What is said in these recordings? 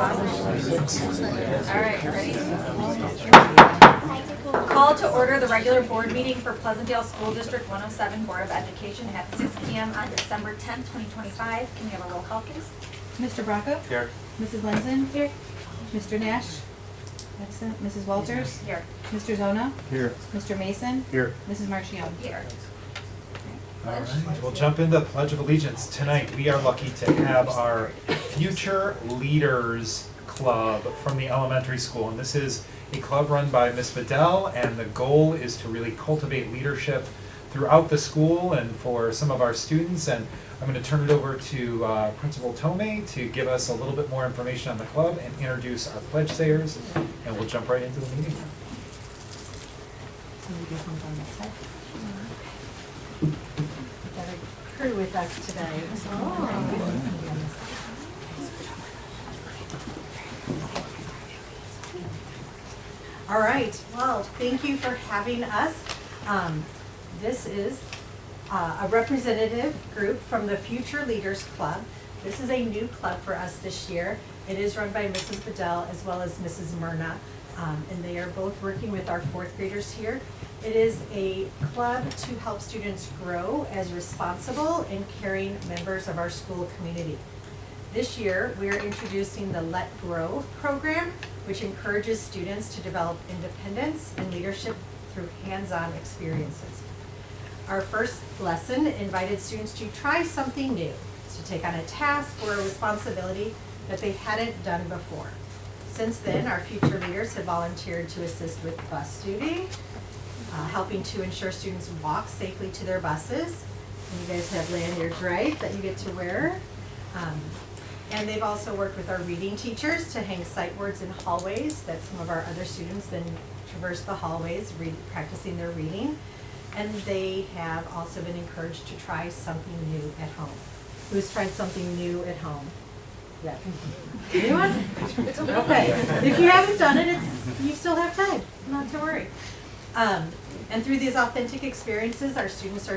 All right, ready? Call to order the regular board meeting for Pleasantdale School District 107 Board of Education at 6 p.m. on December 10th, 2025. Can we have a roll call, please? Mr. Bracco? Here. Mrs. Lenzen? Here. Mr. Nash? Excellent. Mrs. Walters? Here. Mr. Zona? Here. Mr. Mason? Here. Mrs. Marchione? Here. All right, we'll jump into Pledge of Allegiance. Tonight, we are lucky to have our Future Leaders Club from the elementary school. And this is a club run by Ms. Bedell, and the goal is to really cultivate leadership throughout the school and for some of our students. And I'm going to turn it over to Principal Tomei to give us a little bit more information on the club and introduce our pledge sayers, and we'll jump right into the meeting. Got a crew with us today. All right, well, thank you for having us. This is a representative group from the Future Leaders Club. This is a new club for us this year. It is run by Mrs. Bedell as well as Mrs. Myrna, and they are both working with our fourth graders here. It is a club to help students grow as responsible and caring members of our school community. This year, we are introducing the Let Grow program, which encourages students to develop independence and leadership through hands-on experiences. Our first lesson invited students to try something new, to take on a task or a responsibility that they hadn't done before. Since then, our future leaders have volunteered to assist with bus duty, helping to ensure students walk safely to their buses. And you guys have lanyards, right, that you get to wear. And they've also worked with our reading teachers to hang sight words in hallways that some of our other students then traverse the hallways, practicing their reading. And they have also been encouraged to try something new at home. Who's tried something new at home? Yeah. Anyone? Okay. If you haven't done it, you still have time. Not to worry. And through these authentic experiences, our students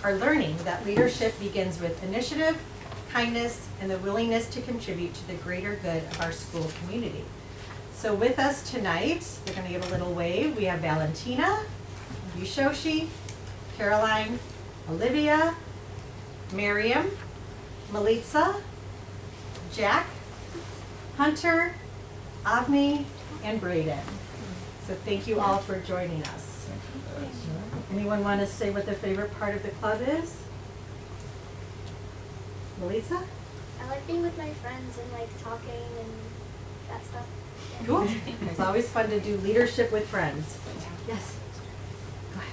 are learning that leadership begins with initiative, kindness, and the willingness to contribute to the greater good of our school community. So with us tonight, they're going to give a little wave. We have Valentina, Yushoshi, Caroline, Olivia, Miriam, Melitza, Jack, Hunter, Avni, and Braden. So thank you all for joining us. Anyone want to say what their favorite part of the club is? Melissa? I like being with my friends and like talking and that stuff. Cool. It's always fun to do leadership with friends. Yes. Go ahead.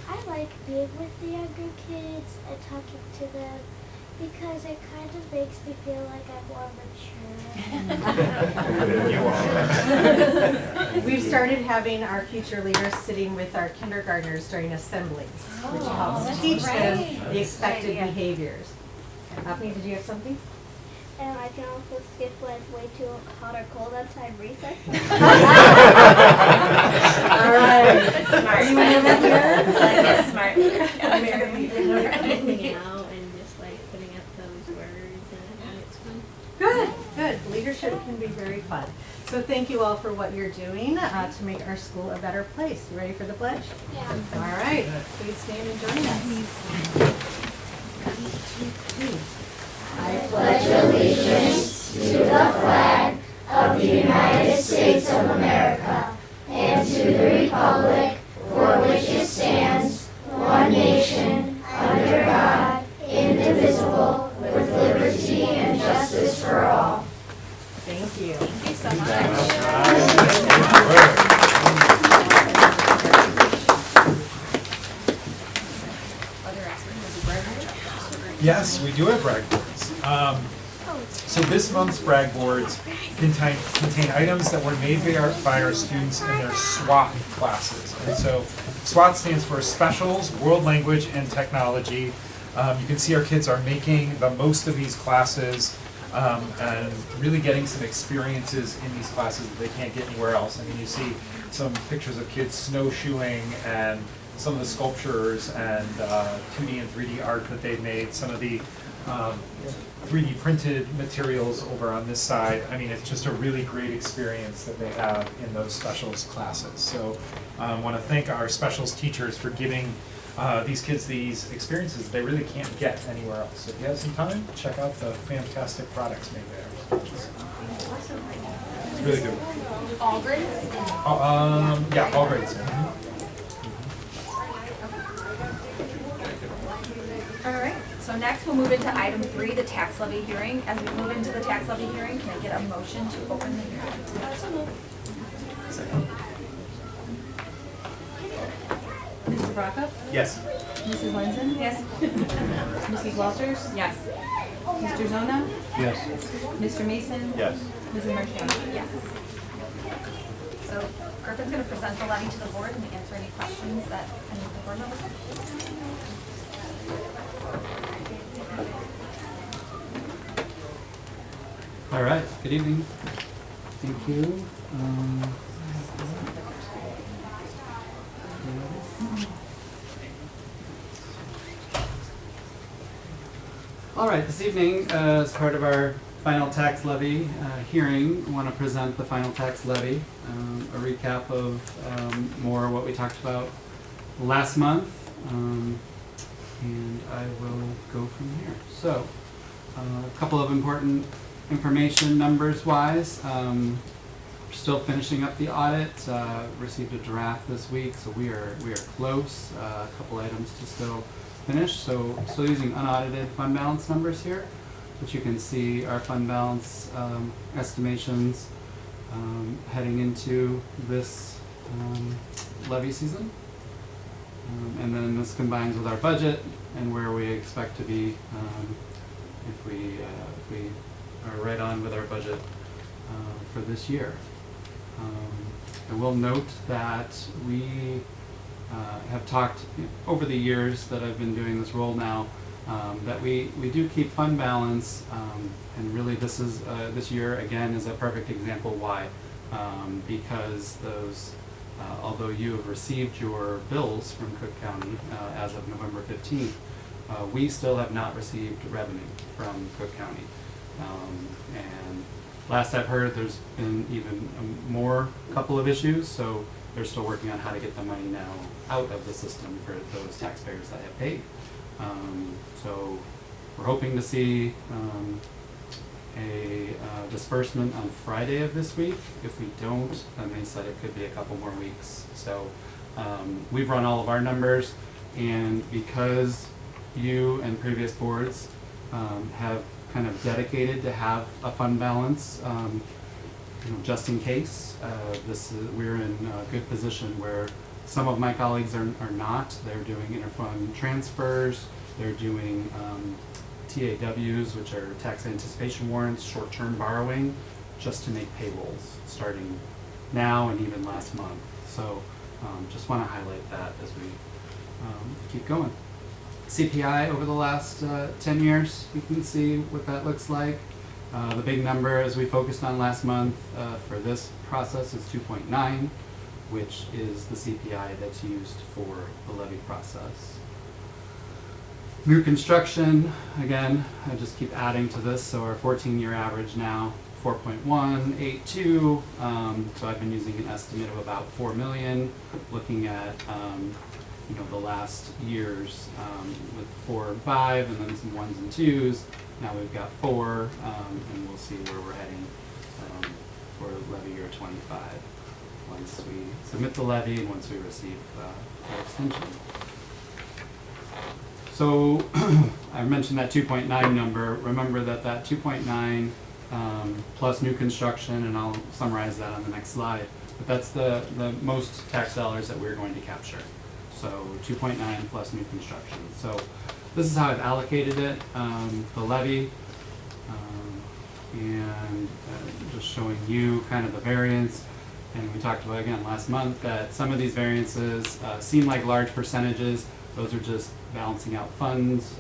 I like being with the younger kids and talking to them because it kind of makes me feel like I'm more mature. We've started having our future leaders sitting with our kindergartners during assemblies, which helps teach them the expected behaviors. Apni, did you have something? And I can also skip when it's way too hot or cold outside recess. All right. That's smart. Anyone have that here? That's smart. Hanging out and just like putting up those words and it's fun. Good, good. Leadership can be very fun. So thank you all for what you're doing to make our school a better place. You ready for the pledge? Yeah. All right. Please stand and join us. I pledge allegiance to the flag of the United States of America and to the republic for which it stands, one nation, under God, indivisible, with liberty and justice for all. Thank you. Thank you so much. Yes, we do have brag boards. So this month's brag boards contain items that were made by our students in their SWAT classes. And so SWAT stands for Specials, World Language, and Technology. You can see our kids are making the most of these classes and really getting some experiences in these classes that they can't get anywhere else. I mean, you see some pictures of kids snowshoeing and some of the sculptures and 2D and 3D art that they've made, some of the 3D printed materials over on this side. I mean, it's just a really great experience that they have in those specials classes. So I want to thank our specials teachers for giving these kids these experiences they really can't get anywhere else. So if you have some time, check out the fantastic products made there. It's really good. All grades? Yeah, all grades. All right, so next we'll move into item 3, the tax levy hearing. As we move into the tax levy hearing, can I get a motion to open the hearing? Mr. Bracco? Yes. Mrs. Lenzen? Yes. Mrs. Walters? Yes. Mr. Zona? Yes. Mr. Mason? Yes. Mrs. Marchioni? Yes. So Griffin's going to present the levy to the board and answer any questions that any of the board members have. All right, good evening. Thank you. All right, this evening, as part of our final tax levy hearing, I want to present the final tax levy, a recap of more what we talked about last month, and I will go from here. So, a couple of important information numbers-wise. We're still finishing up the audit. Received a draft this week, so we are close. A couple items to still finish. So still using unaudited fund balance numbers here, but you can see our fund balance estimations heading into this levy season. And then this combines with our budget and where we expect to be if we are right on with our budget for this year. I will note that we have talked over the years that I've been doing this role now that we do keep fund balance, and really this is this year again is a perfect example why, because those although you have received your bills from Cook County as of November 15th, we still have not received revenue from Cook County. And last I've heard, there's been even more couple of issues, so they're still working on how to get the money now out of the system for those taxpayers that have paid. So we're hoping to see a disbursement on Friday of this week. If we don't, then they said it could be a couple more weeks. So we've run all of our numbers, and because you and previous boards have kind of dedicated to have a fund balance, just in case, we're in a good position where some of my colleagues are not. They're doing interfund transfers, they're doing TAWs, which are tax anticipation warrants, short-term borrowing, just to make payrolls starting now and even last month. So just want to highlight that as we keep going. CPI over the last 10 years, you can see what that looks like. The big number, as we focused on last month for this process, is 2.9, which is the CPI that's used for the levy process. New construction, again, I just keep adding to this, so our 14-year average now, 4.182, so I've been using an estimate of about 4 million, looking at the last years with 4 and 5, and then some 1s and 2s. Now we've got 4, and we'll see where we're heading for levy year 25 once we submit the levy and once we receive the extension. So I mentioned that 2.9 number. Remember that 2.9 plus new construction, and I'll summarize that on the next slide, but that's the most tax dollars that we're going to capture. So 2.9 plus new construction. So this is how I've allocated it, the levy, and just showing you kind of the variance. And we talked about again last month that some of these variances seem like large percentages. Those are just balancing out funds,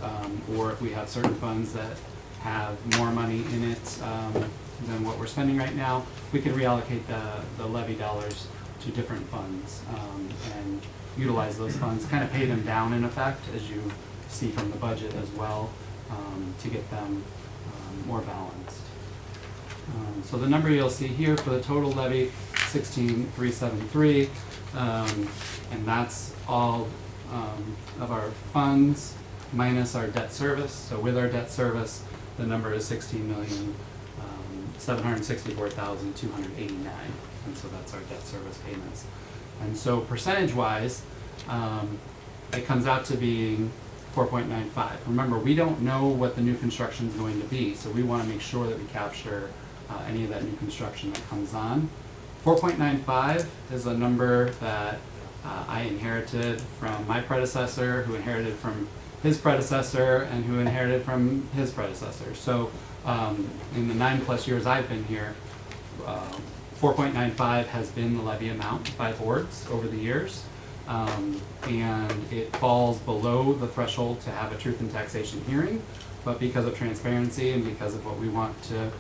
or if we have certain funds that have more money in it than what we're spending right now, we can reallocate the levy dollars to different funds and utilize those funds, kind of pay them down in effect, as you see from the budget as well. to get them more balanced. So the number you'll see here for the total levy, 16,373, and that's all of our funds minus our debt service. So with our debt service, the number is 16,764,289, and so that's our debt service payments. And so percentage-wise, it comes out to being 4.95. Remember, we don't know what the new construction is going to be, so we want to make sure that we capture any of that new construction that comes on. 4.95 is a number that I inherited from my predecessor, who inherited from his predecessor, and who inherited from his predecessor. So in the 9+ years I've been here, 4.95 has been the levy amount by boards over the years. And it falls below the threshold to have a truth in taxation hearing, but because of transparency and because of what we want to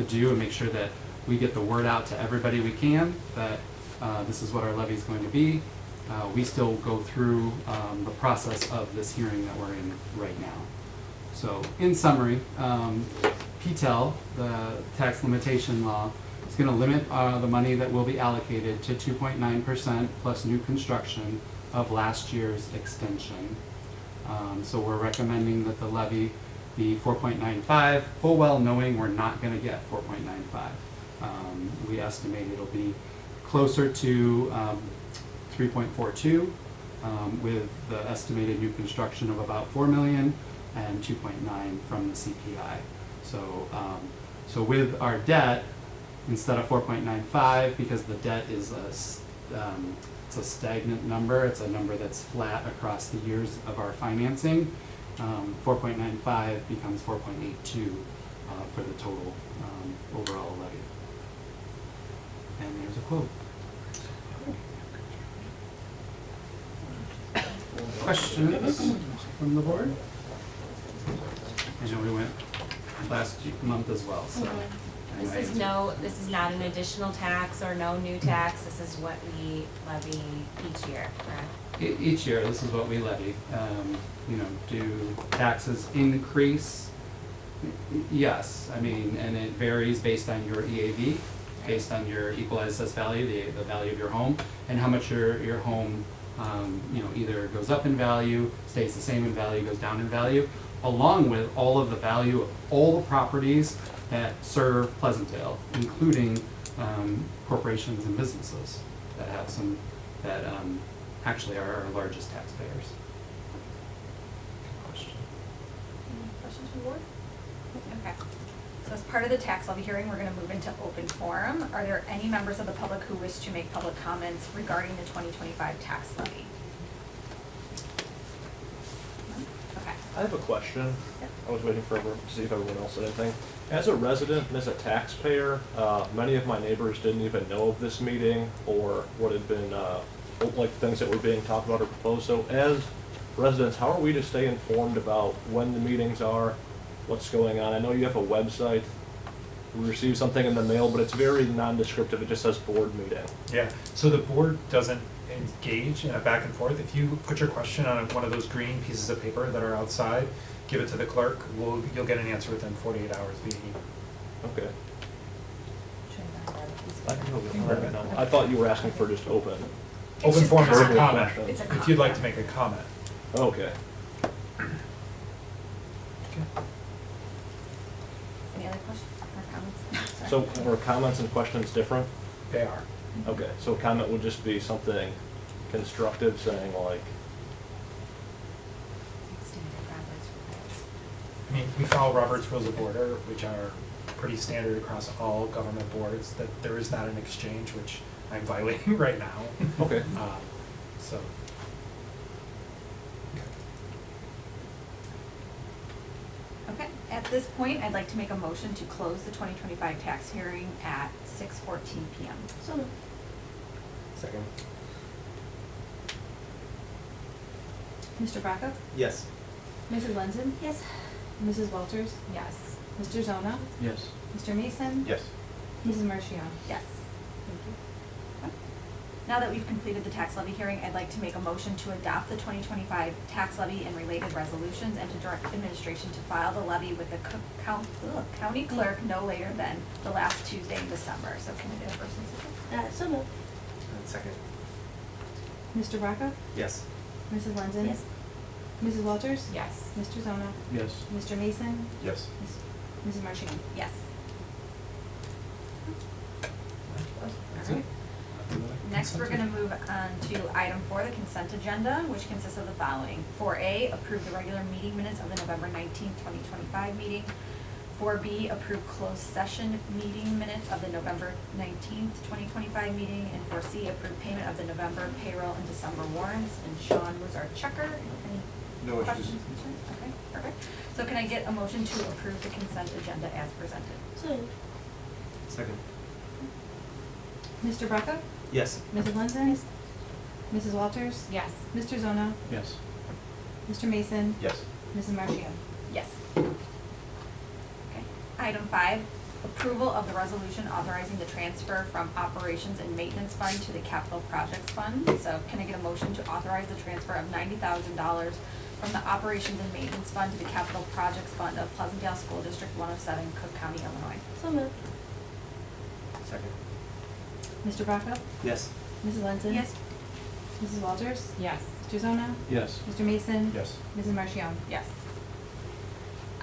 do and make sure that we get the word out to everybody we can, that this is what our levy is going to be, we still go through the process of this hearing that we're in right now. So in summary, PTEL, the tax limitation law, is going to limit the money that will be allocated to 2.9% plus new construction of last year's extension. So we're recommending that the levy be 4.95, full well knowing we're not going to get 4.95. We estimate it'll be closer to 3.42 with the estimated new construction of about 4 million and 2.9 from the CPI. So, so with our debt, instead of 4.95, because the debt is it's a stagnant number, it's a number that's flat across the years of our financing, 4.95 becomes 4.82 for the total overall levy. And there's a quote. Questions from the board? I know we went last month as well, so. This is not an additional tax or no new tax, this is what we levy each year, correct? Each year, this is what we levy. You know, do taxes increase? Yes, I mean, and it varies based on your EAV, based on your equalized assessed value, the value of your home, and how much your home, you know, either goes up in value, stays the same in value, goes down in value, along with all of the value of all the properties that serve Pleasantdale, including corporations and businesses that have some, that actually are our largest taxpayers. Good question. Any questions from the board? Okay. So as part of the tax levy hearing, we're going to move into open forum. Are there any members of the public who wish to make public comments regarding the 2025 tax levy? No? Okay. I have a question. Yep. I was waiting for everyone to see if everyone else had anything. As a resident and as a taxpayer, many of my neighbors didn't even know of this meeting or what had been, like things that were being talked about or proposed. So as residents, how are we to stay informed about when the meetings are, what's going on? I know you have a website. We receive something in the mail, but it's very non-descriptive. It just says board meeting. Yeah, so the board doesn't engage in a back and forth. If you put your question on one of those green pieces of paper that are outside, give it to the clerk, you'll get an answer within 48 hours via email. Okay. I can go get it right now. I thought you were asking for just open. Open just forum is a comment. comment, It's a if you'd like to comment. make a comment. Okay. Any other questions or comments? Sorry. So are comments and questions different? They are. Okay, so a comment would just be something constructive, saying like, Standard Robert's rules. I mean, we follow Robert's Rules of Order, which are pretty standard across all government boards, that there is not an exchange, which I'm violating right now. okay. So. Okay, at this point, I'd like to make a motion to close the 2025 tax hearing at 6:14 PM. So, Second. Mr. Bracco? Yes. Mrs. Lenzen? yes. Mrs. Walters? Yes. Mr. Zona? Yes. Mr. Mason? Yes. Mrs. Marchion? Yes. Thank you. Now that we've completed the tax levy hearing, I'd like to make a motion to adopt the 2025 tax levy and related resolutions and to direct administration to file the levy with the county clerk no later than the last Tuesday in December. So can I get a first and second? So moved. And second. Mr. Vaca? Yes. Mrs. London? Yes. Mrs. Walters? Yes. Mr. Zona? Yes. Mr. Mason? Yes. Mrs. Marchion? Yes. That's Alright. it. Next, we're gonna move on to item 4, the consent agenda, which consists of the following. 4A, approve the regular meeting minutes of the November 19th, 2025 meeting. 4B, approve closed session meeting minutes of the November 19th, 2025 meeting. And 4C, approve payment of the November payroll and December warrants. And Sean was our checker. Any No issues. questions, concerns? Okay, perfect. So can I get a motion to approve the consent agenda as presented? So moved. Second. Mr. Vaca? Yes. Mrs. London? Mrs. Walters? Yes. Mr. Zona? Yes. Mr. Mason? Yes. Mrs. Marchion? Yes. Okay. Item 5, approval of the resolution authorizing the transfer from Operations and Maintenance Fund to the Capital Projects Fund. So can I get a motion to authorize the transfer of $90,000 from the Operations and Maintenance Fund to the Capital Projects Fund of Pleasantdale School District 107, Cook County, Illinois? So moved. Second. Mr. Vaca? Yes. Mrs. London? Yes. Mrs. Walters? Yes. Mr. Zona? Yes. Mr. Mason? Yes. Mrs. Marchion? Yes.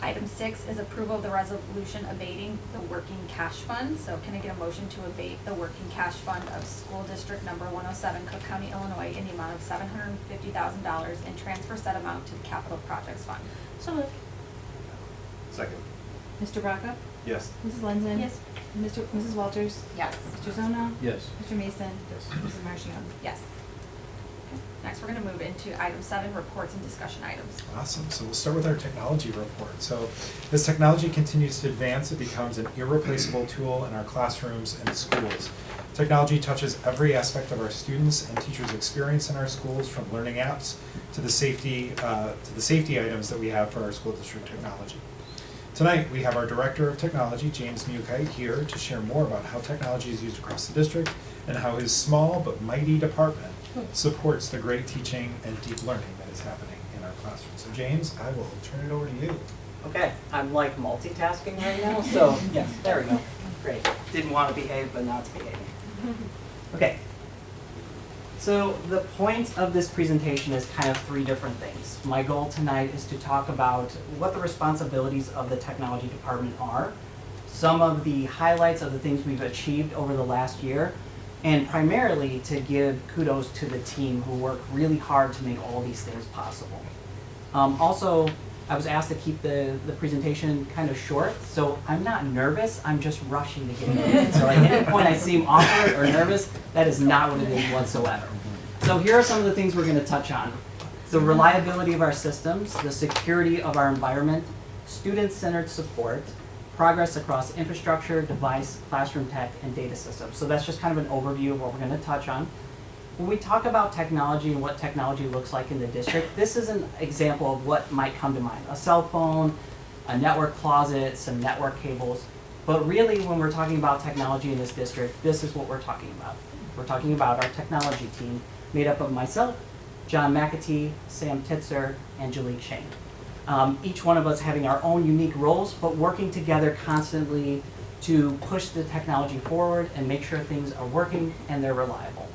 Item 6 is approval of the resolution abating the working cash fund. So can I get a motion to abate the working cash fund of School District number 107, Cook County, Illinois, in the amount of $750,000 and transfer said amount to the Capital Projects Fund? So moved. Second. Mr. Vaca? Yes. Mrs. London? Yes. Mrs. Walters? Yes. Mr. Zona? Yes. Mr. Mason? Yes. Mrs. Marchion? Yes. Okay. Next, we're going to move into item 7, reports and discussion items. Awesome. So we'll start with our technology report. So as technology continues to advance, it becomes an irreplaceable tool in our classrooms and schools. Technology touches every aspect of our students' and teachers' experience in our schools, from learning apps to the safety items that we have for our school district technology. Tonight, we have our Director of Technology, James Mukite, here to share more about how technology is used across the district and how his small but mighty department supports the great teaching and deep learning that is happening in our classrooms. So James, I will turn it over to you. Okay, I'm like multitasking right now, so yes, there we go. Great. Didn't want to behave, but now it's behaving. Okay. So the point of this presentation is kind of 3 different things. My goal tonight is to talk about what the responsibilities of the technology department are, some of the highlights of the things we've achieved over the last year, and primarily to give kudos to the team who work really hard to make all these things possible. Also, I was asked to keep the presentation kind of short, so I'm not nervous, I'm just rushing to get into it. So at any point I seem awkward or nervous, that is not what it is whatsoever. So here are some of the things we're going to touch on. The reliability of our systems, the security of our environment, student-centered support, progress across infrastructure, device, classroom tech, and data systems. So that's just kind of an overview of what we're going to touch on. When we talk about technology and what technology looks like in the district, this is an example of what might come to mind. A cell phone, a network closet, some network cables. But really, when we're talking about technology in this district, this is what we're talking about. We're talking about our technology team, made up of myself, John McAtee, Sam Titzer, and Jalik Shane. Each one of us having our own unique roles, but working together constantly to push the technology forward and make sure things are working and they're reliable.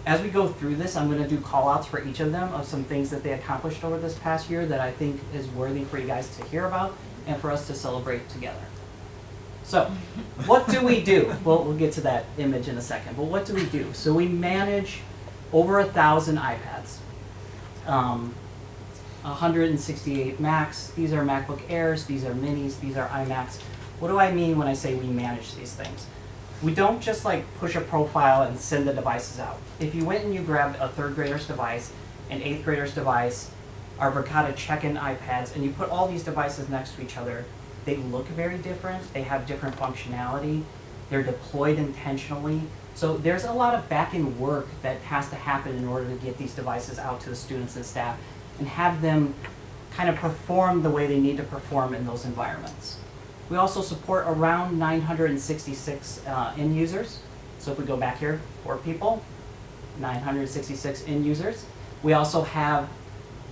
As we go through this, I'm going to do call-outs for each of them of some things that they accomplished over this past year that I think is worthy for you guys to hear about and for us to celebrate together. So, what do we do? Well, we'll get to that image in a second, but what do we do? So we manage over 1,000 iPads, 168 Macs. These are MacBook Airs, these are Minis, these are iMacs. What do I mean when I say we manage these things? We don't just like push a profile and send the devices out. If you went and you grabbed a 3rd grader's device, an 8th grader's device, our Verkada check-in iPads, and you put all these devices next to each other, they look very different, they have different functionality, they're deployed intentionally. So there's a lot of back-end work that has to happen in order to get these devices out to the students and staff and have them kind of perform the way they need to perform in those environments. We also support around 966 end users. So if we go back here, 4 people. 966 end users. We also have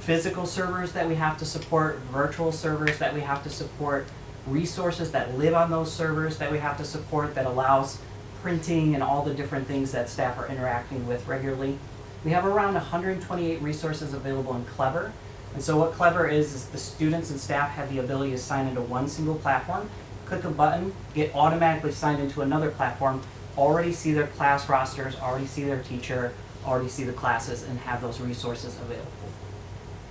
physical servers that we have to support, virtual servers that we have to support, resources that live on those servers that we have to support that allows printing and all the different things that staff are interacting with regularly. We have around 128 resources available in Clever. And so what Clever is the students and staff have the ability to sign into one single platform, click a button, get automatically signed into another platform, already see their class rosters, already see their teacher, already see the classes, and have those resources available.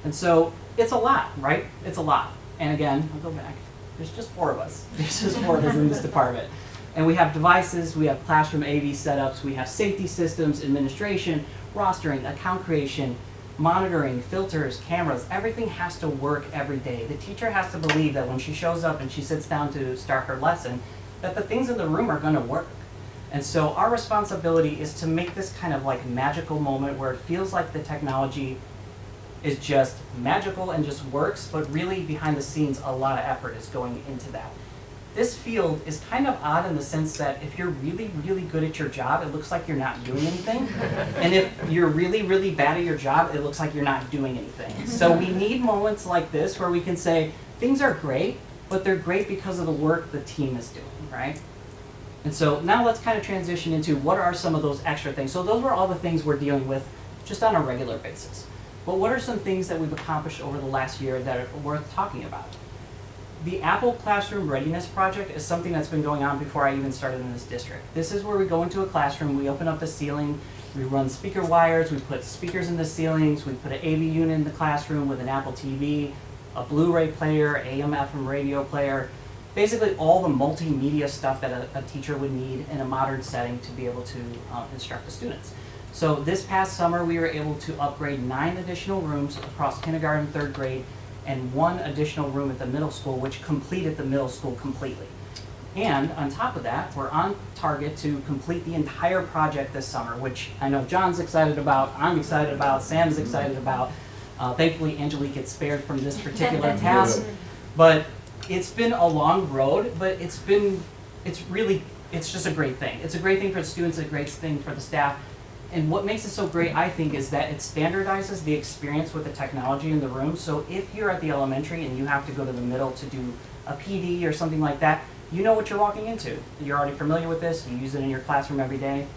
And so it's a lot, right? It's a lot. And again, I'll go back. There's just 4 of us. There's just 4 of us in this department. And we have devices, we have classroom AV setups, we have safety systems, administration, rostering, account creation, monitoring, filters, cameras. Everything has to work every day. The teacher has to believe that when she shows up and she sits down to start her lesson, that the things in the room are going to work. And so our responsibility is to make this kind of like magical moment where it feels like the technology is just magical and just works, but really behind the scenes a lot of effort is going into that. This field is kind of odd in the sense that if you're really, really good at your job, it looks like you're not doing anything. And if you're really, really bad at your job, it looks like you're not doing anything. So we need moments like this where we can say, things are great, but they're great because of the work the team is doing, right? And so now let's kind of transition into what are some of those extra things. So those were all the things we're dealing with just on a regular basis. But what are some things that we've accomplished over the last year that are worth talking about? The Apple Classroom Readiness Project is something that's been going on before I even started in this district. This is where we go into a classroom, we open up the ceiling, we run speaker wires, we put speakers in the ceilings, we put an AV unit in the classroom with an Apple TV, a Blu-ray player, AM, FM radio player, basically all the multimedia stuff that a teacher would need in a modern setting to be able to instruct the students. So this past summer, we were able to upgrade 9 additional rooms across kindergarten and 3rd grade, and 1 additional room at the middle school, which completed the middle school completely. And on top of that, we're on target to complete the entire project this summer, which I know John's excited about, I'm excited about, Sam's excited about. Thankfully, Angelique gets spared from this particular task. But it's been a long road, but it's just a great thing. It's a great thing for the students, a great thing for the staff. And what makes it so great, I think, is that it standardizes the experience with the technology in the room. So if you're at the elementary and you have to go to the middle to do a PD or something like that, you know what you're walking into. You're already familiar with this, you use it in your classroom every day.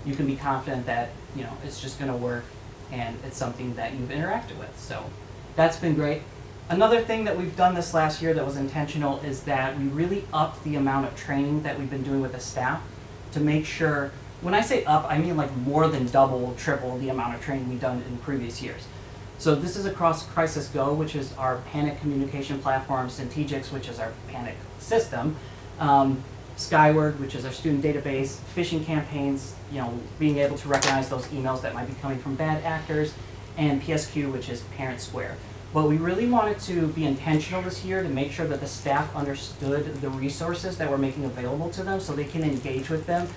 You can be confident that, you know, it's just gonna work and it's something that you've interacted with. So that's been great. Another thing that we've done this last year that was intentional is that we really upped the amount of training that we've been doing with the staff to make sure. When I say up, I mean like more than double, triple the amount of training we've done in previous years. So this is across Crisis Go, which is our panic communication platform, Centegix, which is our panic system, Skyward, which is our student database, phishing campaigns, you know, being able to recognize those emails that might be coming from bad actors, and PSQ, which is Parent Square. But we really wanted to be intentional this year to make sure that the staff understood the resources that we're making available to them so they can engage with them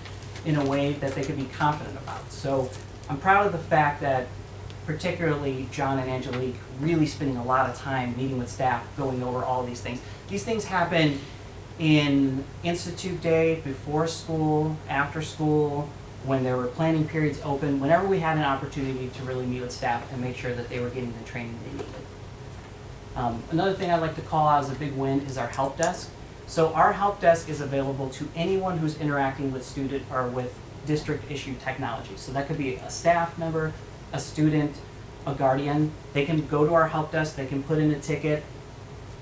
in a way that they could be confident about. So I'm proud of the fact that particularly John and Angelique really spending a lot of time meeting with staff, going over all these things. These things happen in Institute Day, before school, after school, when there were planning periods open, whenever we had an opportunity to really meet with staff and make sure that they were getting the training they needed. Another thing I'd like to call out as a big win is our help desk. So our help desk is available to anyone who's interacting with student or with district issued technology. So that could be a staff member, a student, a guardian. They can go to our help desk, they can put in a ticket,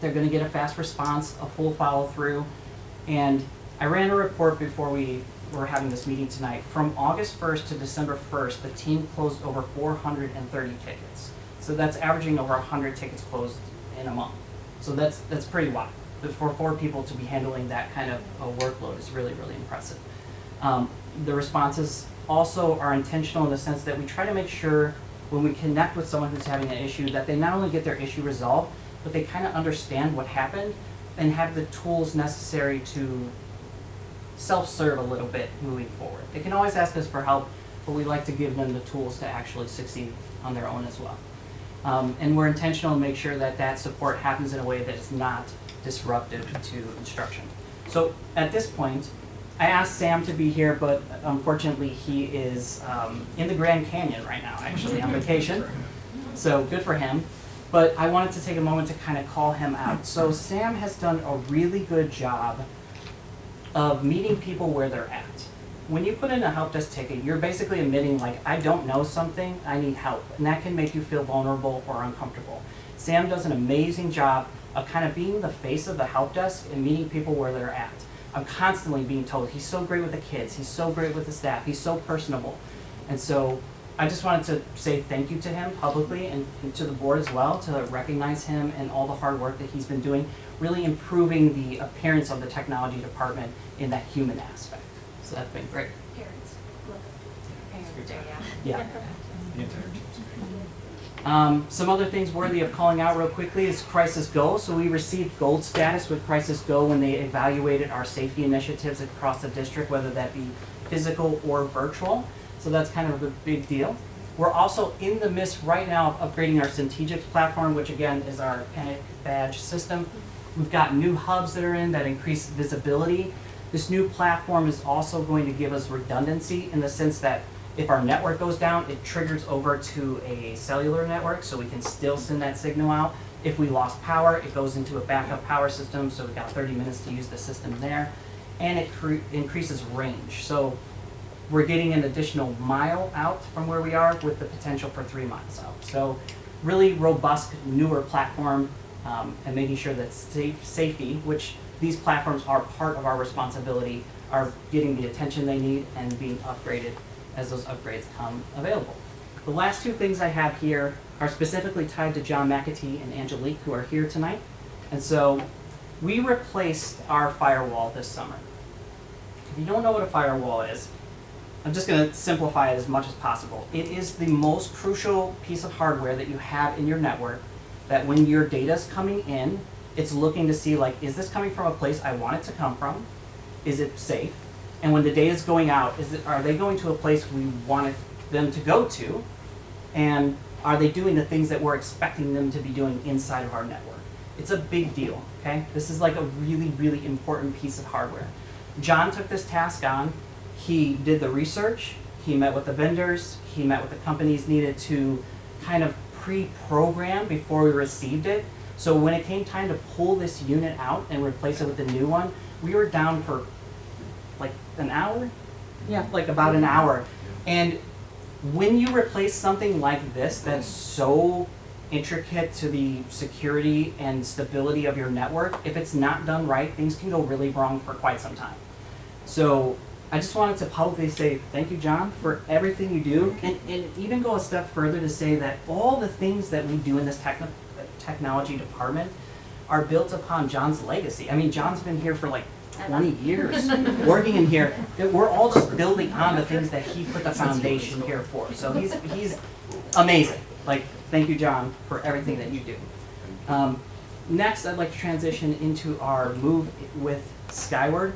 they're gonna get a fast response, a full follow through. And I ran a report before we were having this meeting tonight. From August 1st to December 1st, the team closed over 430 tickets. So that's averaging over 100 tickets closed in a month. So that's pretty wild. For 4 people to be handling that kind of a workload is really, really impressive. The responses also are intentional in the sense that we try to make sure when we connect with someone who's having an issue that they not only get their issue resolved, but they kind of understand what happened and have the tools necessary to self-serve a little bit moving forward. They can always ask us for help, but we like to give them the tools to actually succeed on their own as well. And we're intentional to make sure that that support happens in a way that is not disruptive to instruction. So at this point, I asked Sam to be here, but unfortunately he is in the Grand Canyon right now, actually, on vacation. So good for him. But I wanted to take a moment to kind of call him out. So Sam has done a really good job of meeting people where they're at. When you put in a help desk ticket, you're basically admitting, like, I don't know something, I need help. And that can make you feel vulnerable or uncomfortable. Sam does an amazing job of kind of being the face of the help desk and meeting people where they're at. I'm constantly being told he's so great with the kids, he's so great with the staff, he's so personable. And so I just wanted to say thank you to him publicly and to the board as well, to recognize him and all the hard work that he's been doing, really improving the appearance of the technology department in that human aspect. So that's been great. Parents. Parents do, Yeah. The entire team's Some other things worthy of calling out real quickly is Crisis Go. So we received gold status with Crisis Go when they evaluated our safety initiatives across the district, whether that be physical or virtual. So that's kind of a big deal. We're also in the midst right now of upgrading our Centegix platform, which again is our panic badge system. We've got new hubs that are in that increase visibility. This new platform is also going to give us redundancy in the sense that if our network goes down, it triggers over to a cellular network, so we can still send that signal out. If we lost power, it goes into a backup power system, so we've got 30 minutes to use the system there. And it increases range. So we're getting an additional mile out from where we are with the potential for 3 miles out. So really robust, newer platform, and making sure that safety, which these platforms are part of our responsibility, are getting the attention they need and being upgraded as those upgrades come available. The last two things I have here are specifically tied to John McAtee and Angelique, who are here tonight. And so we replaced our firewall this summer. If you don't know what a firewall is, I'm just going to simplify it as much as possible. It is the most crucial piece of hardware that you have in your network that when your data is coming in, it's looking to see, like, is this coming from a place I want it to come from? Is it safe? And when the data is going out, are they going to a place we wanted them to go to? And are they doing the things that we're expecting them to be doing inside of our network? It's a big deal, okay? This is like a really, really important piece of hardware. John took this task on. He did the research. He met with the vendors. He met with the companies needed to kind of pre-program before we received it. So when it came time to pull this unit out and replace it with the new one, we were down for like an hour? Yeah, like about an hour. And when you replace something like this that's so intricate to the security and stability of your network, if it's not done right, things can go really wrong for quite some time. So I just wanted to publicly say thank you, John, for everything you do, and even go a step further to say that all the things that we do in this technology department are built upon John's legacy. I mean, John's been here for like 20 years working in here. We're all just building on the things that he put the foundation here for. So he's amazing. Like, thank you, John, for everything that you do. Next, I'd like to transition into our move with Skyward.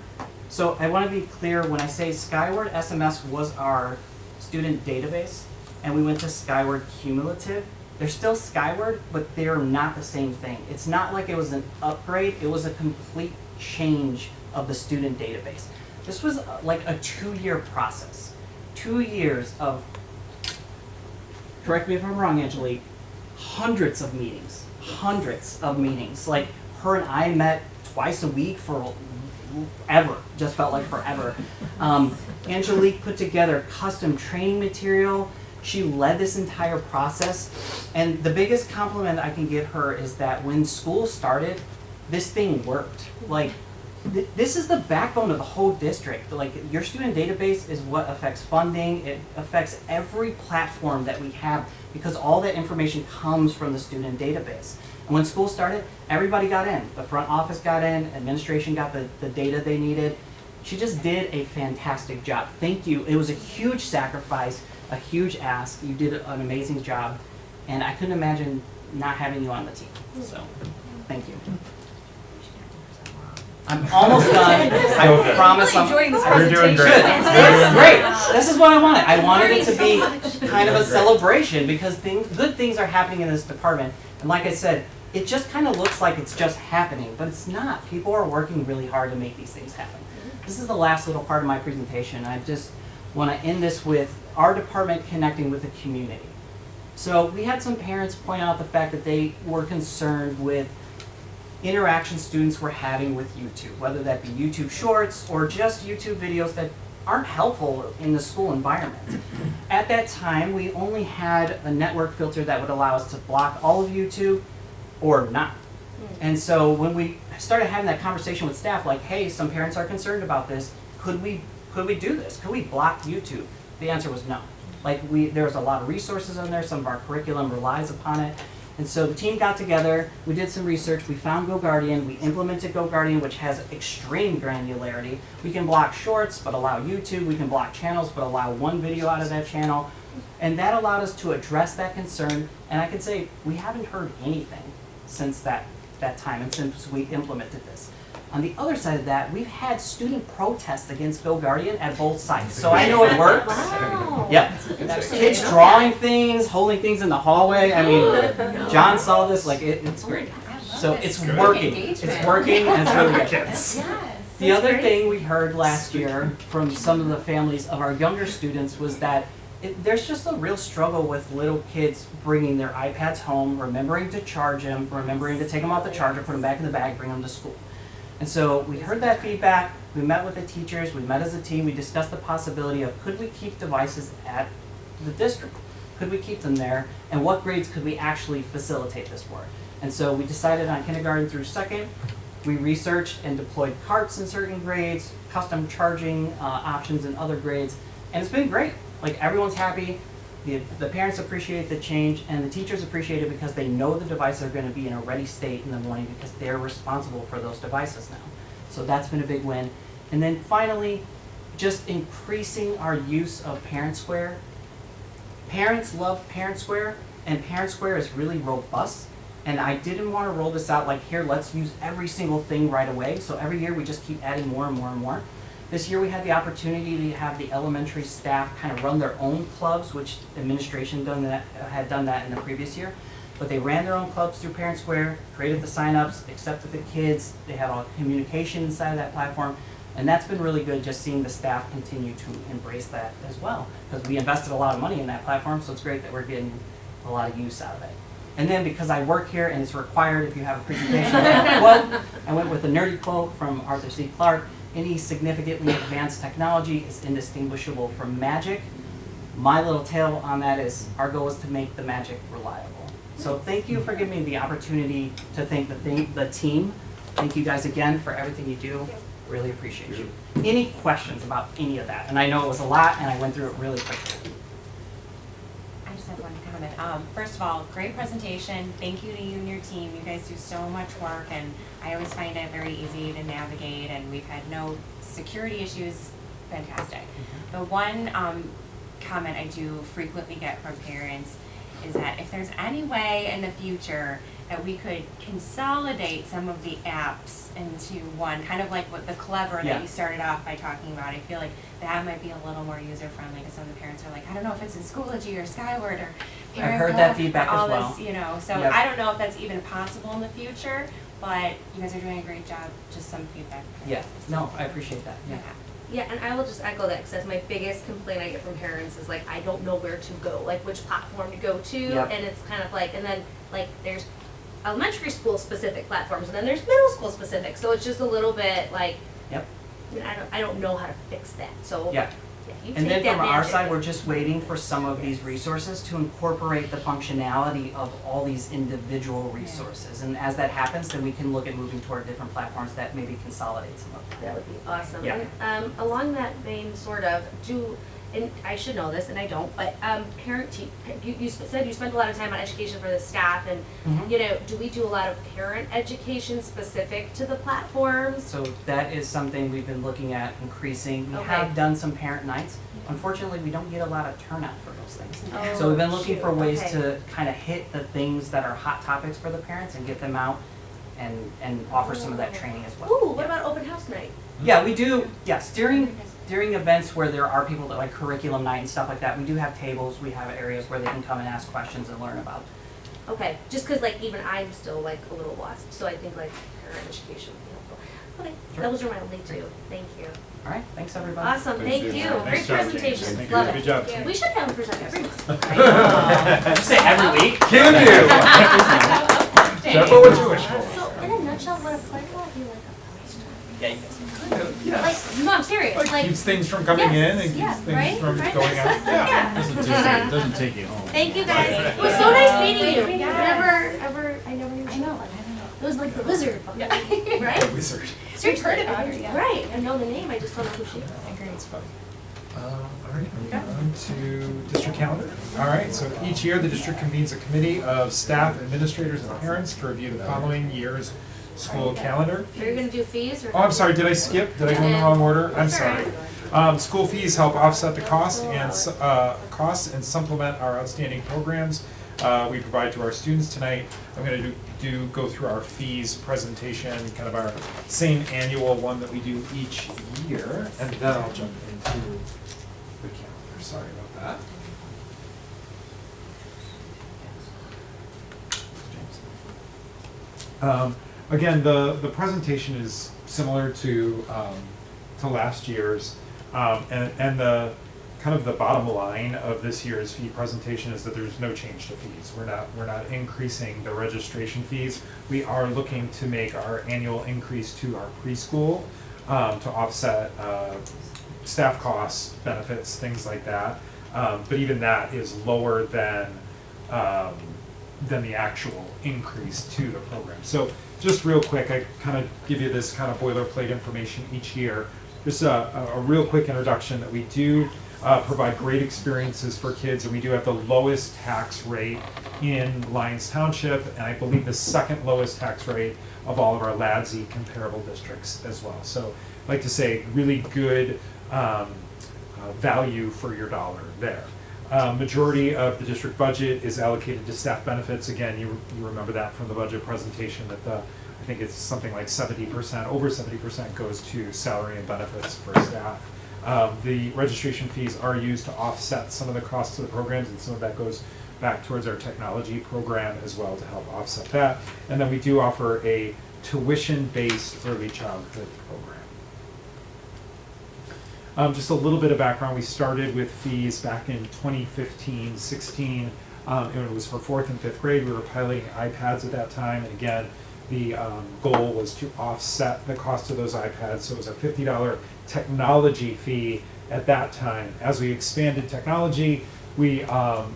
So I want to be clear, when I say Skyward, SMS was our student database, and we went to Skyward Cumulative. They're still Skyward, but they're not the same thing. It's not like it was an upgrade, it was a complete change of the student database. This was like a 2-year process. 2 years of, correct me if I'm wrong, Angelique, hundreds of meetings. Like, her and I met twice a week for ever, just felt like forever. Angelique put together custom training material. She led this entire process. And the biggest compliment I can give her is that when school started, this thing worked. Like, this is the backbone of the whole district. Like, your student database is what affects funding. It affects every platform that we have because all that information comes from the student database. And when school started, everybody got in. The front office got in, administration got the data they needed. She just did a fantastic job. Thank you. It was a huge sacrifice, a huge ask. You did an amazing job, and I couldn't imagine not having you on the team. So, thank you. I'm almost done. I promise I'm enjoying this You're doing great. Good. Great. This is what I wanted. I wanted it to be kind of a celebration because good things are happening in this department. And like I said, it just kind of looks like it's just happening, but it's not. People are working really hard to make these things happen. this is the last little part of my presentation. I just want to end this with our department connecting with the community. So we had some parents point out the fact that they were concerned with interaction students were having with YouTube, whether that be YouTube Shorts or just YouTube videos that aren't helpful in the school environment. At that time, we only had a network filter that would allow us to block all of YouTube or not. And so when we started having that conversation with staff, like, hey, some parents are concerned about this, could we do this? Could we block YouTube? The answer was no. Like, there's a lot of resources on there, some of our curriculum relies upon it. And so the team got together, we did some research, we found GoGuardian, we implemented GoGuardian, which has extreme granularity. We can block shorts, but allow YouTube, we can block channels, but allow one video out of that channel. And that allowed us to address that concern, and I can say we haven't heard anything since that time and since we implemented this. On the other side of that, we've had student protests against GoGuardian at both sites. So I know it works. Wow. Yep. Kids drawing things, holding things in the hallway. I mean, John saw this, like it's great. So it's working. It's working and it's really good. Yes. The other thing we heard last year from some of the families of our younger students was that there's just a real struggle with little kids bringing their iPads home, remembering to charge them, remembering to take them out the charger, put them back in the bag, bring them to school. And so we heard that feedback, we met with the teachers, we met as a team, we discussed the possibility of could we keep devices at the district? Could we keep them there? And what grades could we actually facilitate this for? And so we decided on kindergarten through second, we researched and deployed carts in certain grades, custom charging options in other grades, and it's been great. Like, everyone's happy, the parents appreciate the change, and the teachers appreciate it because they know the devices are going to be in a ready state in the morning because they're responsible for those devices now. So that's been a big win. And then finally, just increasing our use of Parent Square. Parents love Parent Square, and Parent Square is really robust. And I didn't want to roll this out like, here, let's use every single thing right away. So every year we just keep adding more and more and more. This year we had the opportunity to have the elementary staff kind of run their own clubs, which administration had done that in the previous year. But they ran their own clubs through Parent Square, created the signups, accepted the kids. They have all communication inside of that platform. And that's been really good, just seeing the staff continue to embrace that as well. Because we invested a lot of money in that platform, so it's great that we're getting a lot of use out of it. And then because I work here and it's required if you have a presentation about quote, I went with a nerdy quote from Arthur C. Clarke. Any significantly advanced technology is indistinguishable from magic. My little tale on that is our goal is to make the magic reliable. So thank you for giving me the opportunity to thank the team. Thank you guys again for everything you do. Really appreciate you. Any questions about any of that? And I know it was a lot and I went through it really quickly. I just have one comment. First of all, great presentation. Thank you to you and your team. You guys do so much work, and I always find it very easy to navigate, and we've had no security issues. Fantastic. The one comment I do frequently get from parents is that if there's any way in the future that we could consolidate some of the apps into one, kind of like what the Clever that you started off by talking about. I feel like that might be a little more user-friendly because some of the parents are like, I don't know if it's in Schoology or Skyward or Parent I've heard Club that feedback or all as well. this, you know. So Yep. I don't know if that's even possible in the future, but you guys are doing a great job. Just some feedback. Yeah, no, I appreciate that. Yeah. Yeah, and I will just echo that because that's my biggest complaint I get from parents is like, I don't know where to go, like which platform to go to, Yep. and it's kind of like, and then like there's elementary school specific platforms, and then there's middle school specific, so it's just a little bit like, Yep. I don't know how to fix that, so. Yeah. You And then take from that our magic. side, we're just waiting for some of these resources to incorporate the functionality of all these individual resources. And as that happens, then we can look at moving toward different platforms that maybe consolidate some of that. That would be awesome. Yeah. And, along that vein, sort of, and I should know this, and I don't, but you said you spent a lot of time on education for the staff, and Mhm. you know, do we do a lot of parent education specific to the platforms? So that is something we've been looking at increasing. We Okay. have done some parent nights. Unfortunately, we don't get a lot of turnout for those things. Oh, So we've been looking for shoot, ways okay. to kind of hit the things that are hot topics for the parents and get them out and offer some of that training as well. Ooh, what Yeah. about open house night? Yeah, we do, yes, during events where there are people that like curriculum night and stuff like that, we do have tables, we have areas where they can come and ask questions and learn about. Okay, just because like even I'm still like a little lost, so I think like parent education would be helpful. Okay, Sure. those are my only two. Thank you. All right, thanks everybody. Awesome, thank you. Nice Great job, James. presentation. Thank you. Love Good it. job. We should have them present every month. Did you say every week? Can do. Careful what you wish for. So, in a nutshell, would a playground be like a poster? Yeah, you guys. Yes. Like, no, I'm serious. Like keeps things from coming in and keeps yeah, things right? from Right? going out. Yeah. Doesn't take you home. Thank you guys. It was so nice meeting you. Yes. I never knew. I know. It was like the wizard. Right? Wizard. Seriously. heard about her, yeah. Right. I know the name. I just don't know who she is. That's funny. All right, moving on to district calendar. All right, so each year the district convenes a committee of staff, administrators, and parents to review the following year's school calendar. Are you gonna do fees or? Oh, I'm sorry, did I skip? Did I go in the wrong order? I'm sorry. School fees help offset the costs and supplement our outstanding programs we provide to our students tonight. I'm going to go through our fees presentation, kind of our same annual one that we do each year, and then I'll jump into the calendar. Sorry about that. Again, the presentation is similar to last year's, and the kind of the bottom line of this year's fee presentation is that there's no change to fees. We're not increasing the registration fees. We are looking to make our annual increase to our preschool to offset staff costs, benefits, things like that. But even that is lower than the actual increase to the program. So just real quick, I kind of give you this kind of boilerplate information each year. Just a real quick introduction that we do provide great experiences for kids, and we do have the lowest tax rate in Lyons Township, and I believe the second lowest tax rate of all of our LADSI comparable districts as well. So I'd like to say really good value for your dollar there. Majority of the district budget is allocated to staff benefits. Again, you remember that from the budget presentation that I think it's something like 70%, over 70% goes to salary and benefits for staff. The registration fees are used to offset some of the costs of the programs, and some of that goes back towards our technology program as well to help offset that. And then we do offer a tuition-based early childhood program. Just a little bit of background, we started with fees back in 2015-16. It was for 4th and 5th grade. We were piloting iPads at that time, and again, the goal was to offset the cost of those iPads, so it was a $50 technology fee at that time. As we expanded technology, we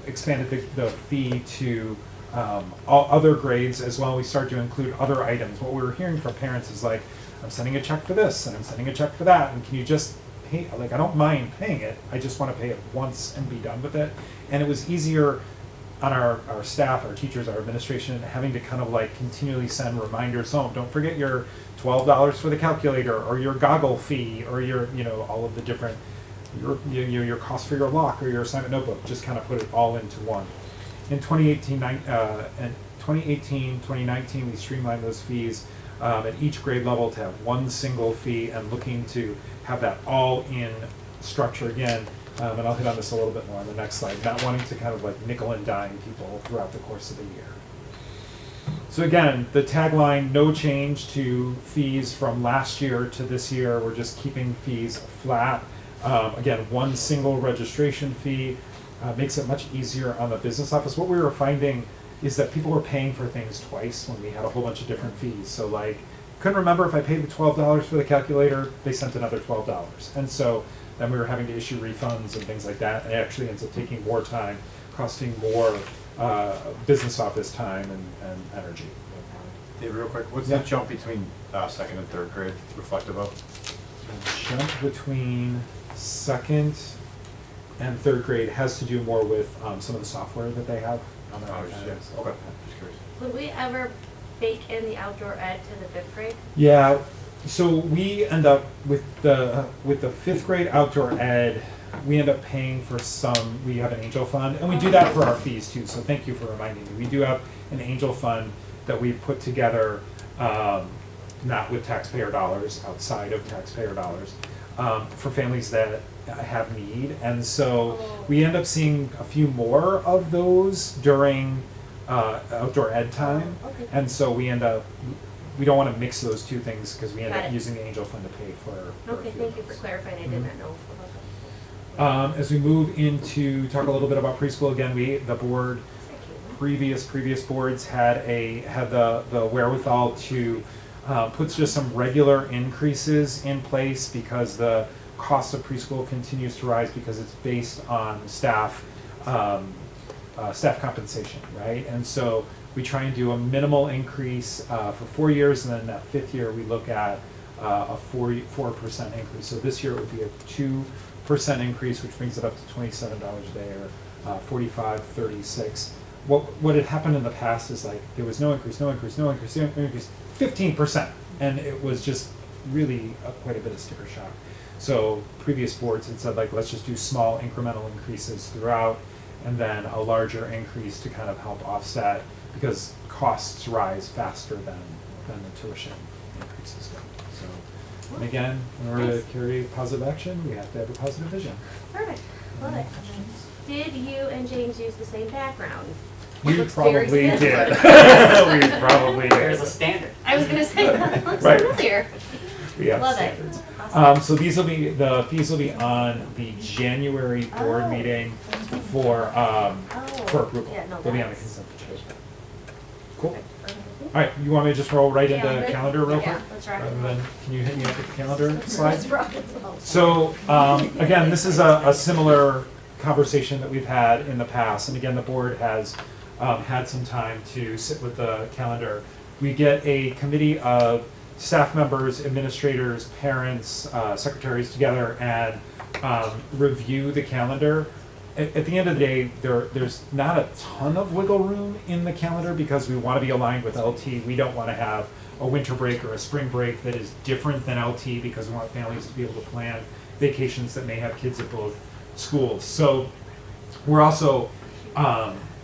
expanded the fee to all other grades as well. We started to include other items. What we were hearing from parents is like, I'm sending a check for this, and I'm sending a check for that, and can you just pay, like I don't mind paying it, I just want to pay it once and be done with it. And it was easier on our staff, our teachers, our administration, having to kind of like continually send reminders home. Don't forget your $12 for the calculator, or your goggle fee, or your, all of the different, your cost for your lock or your assignment notebook. Just kind of put it all into one. In 2018-2019, we streamlined those fees at each grade level to have one single fee, and looking to have that all in structure again. And I'll hit on this a little bit more on the next slide, not wanting to kind of like nickel and dime people throughout the course of the year. So again, the tagline, no change to fees from last year to this year. We're just keeping fees flat. Again, one single registration fee makes it much easier on the business office. What we were finding is that people were paying for things twice when we had a whole bunch of different fees. So like, couldn't remember if I paid the $12 for the calculator, they sent another $12. And so then we were having to issue refunds and things like that. And it actually ends up taking more time, costing more business office time and energy. Dave, real quick, what's Yeah. the jump between 2nd and 3rd grade reflective of? The jump between 2nd and 3rd grade has to do more with some of the software that they have on their iPads. Okay, just curious. Would we ever bake in the outdoor ed to the 5th grade? Yeah, so we end up with the 5th grade outdoor ed, we end up paying for some, we have an angel fund, and we do that for our fees too, so thank you for reminding me. We do have an angel fund that we put together, not with taxpayer dollars, outside of taxpayer dollars, for families that have need. And so we end up seeing a few more of those during outdoor ed time. Okay. And so we end up we don't want to mix those two things because we end Got up it. using the Angel Fund to pay for a Okay, few thank of you for those. clarifying, I did Mhm. not know about that. As we move into, talk a little bit about preschool, again, the board, previous boards had the wherewithal to put just some regular increases in place because the cost of preschool continues to rise because it's based on staff compensation, right? And so we try and do a minimal increase for 4 years, and then that 5th year we look at a 4% increase. So this year it would be a 2% increase, which brings it up to $27 a day, or $45.36. What had happened in the past is like there was no increase, 15%, and it was just really quite a bit of sticker shock. So previous boards had said like let's just do small incremental increases throughout, and then a larger increase to kind of help offset because costs rise faster than the tuition increases go. So, and again, in order to carry positive action, we have to have a positive vision. Perfect, love it. Did you and James use the same background? We Looks probably very did. similar. We probably did. There's a standard. I was gonna say, that looks Right. familiar. We have Love it. standards. Awesome. So the fees will be on the January board Oh. meeting for approval. Yeah, no, They'll be on the that's- consent agenda. Cool. All right, you want me to just roll right into calendar real quick? Yeah, let's rock it. And then, can you hit me up with the calendar slide? Let's rock it. So, again, this is a similar conversation that we've had in the past, and again, the board has had some time to sit with the calendar. We get a committee of staff members, administrators, parents, secretaries together and review the calendar. At the end of the day, there's not a ton of wiggle room in the calendar because we want to be aligned with LT. We don't want to have a winter break or a spring break that is different than LT because we want families to be able to plan vacations that may have kids at both schools. So we're also,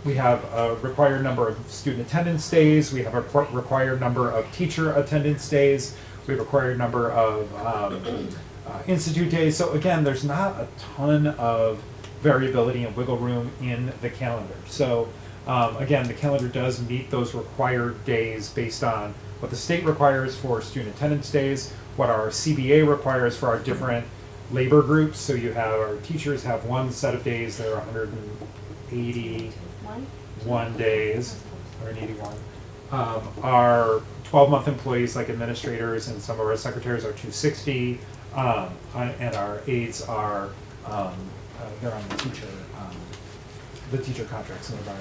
we have a required number of student attendance days, we have a required number of teacher attendance days, we have a required number of institute days. So again, there's not a ton of variability and wiggle room in the calendar. So again, the calendar does meet those required days based on what the state requires for student attendance days, what our CBA requires for our different labor groups. So you have, our teachers have one set of days that are 181 days, 181. Our 12-month employees, like administrators and some of our secretaries, are 260, and our aides are they're on the teacher contracts, some of our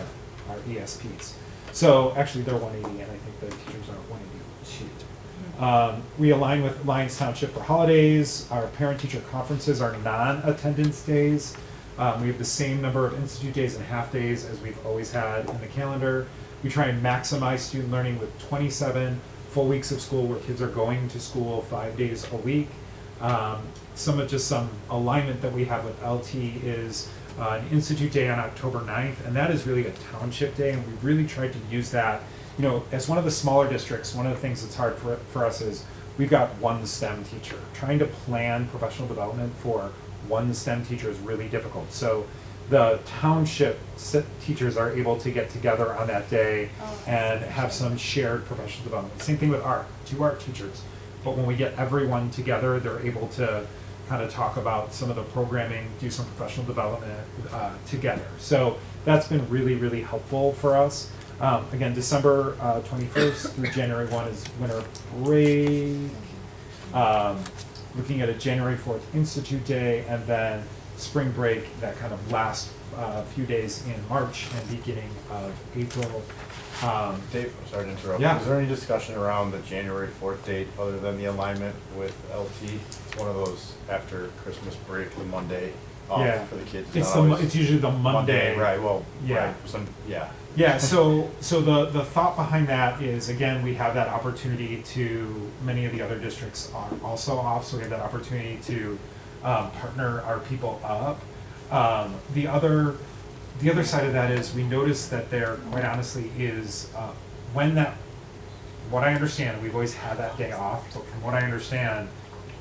ESPs. So actually they're 180, and I think the teachers are 182. We align with Lyons Township for holidays. Our parent-teacher conferences are non-attendance days. We have the same number of institute days and half days as we've always had in the calendar. We try and maximize student learning with 27 full weeks of school where kids are going to school 5 days a week. Some alignment that we have with LT is an institute day on October 9th, and that is really a township day, and we've really tried to use that. You know, as one of the smaller districts, one of the things that's hard for us is we've got one STEM teacher. Trying to plan professional development for one STEM teacher is really difficult. So the township teachers are able to get together on that day and have some shared professional development. Same thing with art, 2 art teachers. But when we get everyone together, they're able to kind of talk about some of the programming, do some professional development together. So that's been really, really helpful for us. Again, December 21st through January 1 is winter break. Looking at a January 4th Institute Day, and then spring break, that kind of last few days in March and beginning of April. Dave, I'm sorry to interrupt. Yeah. Is there any discussion around the January 4th date other than the alignment with LT? It's one of those after Christmas break, the Monday off Yeah. for the kids. It's not always it's usually the Monday. Right, well, Yeah. right, yeah. Yeah, so the thought behind that is, again, we have that opportunity to, many of the other districts are also off, so we have that opportunity to partner our people up. The other side of that is we notice that there, quite honestly, is what I understand, we've always had that day off, but from what I understand,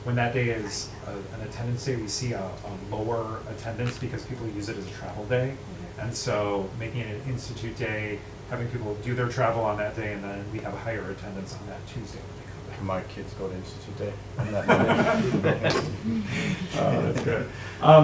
when that day is an attendance day, we see a lower attendance because people use it as a travel day. And so making it an institute day, having people do their travel on that day, and then we have a higher attendance on that Tuesday when they come back. My kids go to Institute Day on that Monday. That's good.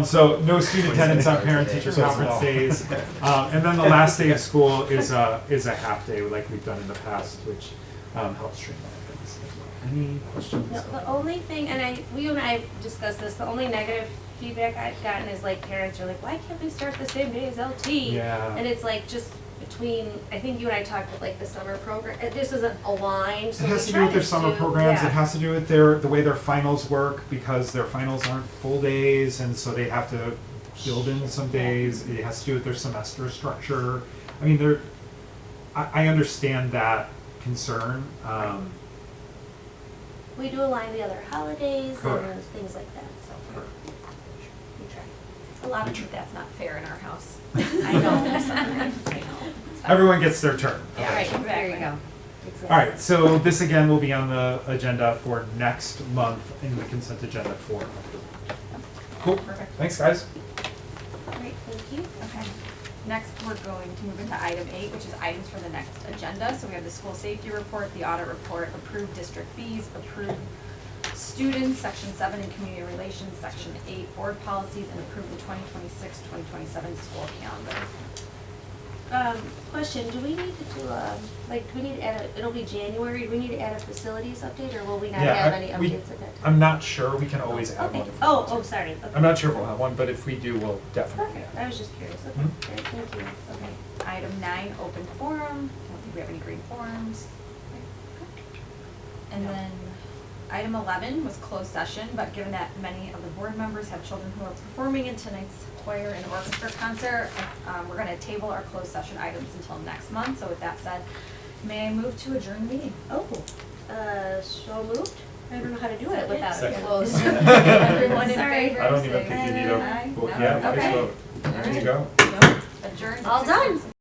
So no student attendance on parent-teacher conference days. And then the last day of school is a half day like we've done in the past, which helps streamline things as well. Any questions? No, the only thing, and you and I discussed this, the only negative feedback I've gotten is like parents are like, why can't we start the same day as LT? Yeah. And it's like just between, I think you and I talked with like the summer program, it just isn't aligned, so It we has to do try with their summer programs, yeah. it has to do with the way their finals work, because their finals aren't full days, and so they have to build in some days. It has to do with their semester structure. I mean, I understand that concern. We do align the other holidays Correct. and things like that, so we try. A lot of people, that's not fair in our house. I know. I know. It's fine. Everyone gets their turn. Yeah, right, exactly. There you go. Exactly. All right, so this again will be on the agenda for next month in the consent agenda for October. Cool, Perfect. thanks guys. Great, thank you. Okay. Next, we're going to move into item 8, which is items for the next agenda. So we have the school safety report, the audit report, approved district fees, approved students, section 7, and community relations, section 8, board policies, and approve the 2026-2027 school calendar. Question, do we need to do do we need to add it'll be January, do we need to add a facilities update, or will we not have any updates at that time? I'm not sure, we can always add Okay. one. if we Oh, want to. oh, sorry. Okay. I'm not sure if we'll have one, but if we do, we'll definitely Perfect, add. I was just curious. Okay, Mhm. great, thank you. Okay. Item 9, open forum. I don't think we have any green forums. And then item 11 was closed session, but given that many of the board members have children who are performing in tonight's choir and orchestra concert, we're going to table our closed session items until next month. So with that said, may I move to adjourn the meeting? Oh, so moved? I don't know how to do it without it Second. closed. Everyone in Sorry. favor? I don't even think you need Aye. a vote. No? Yeah, Okay. vote. There you go. Adjourned. at All done. 6:06.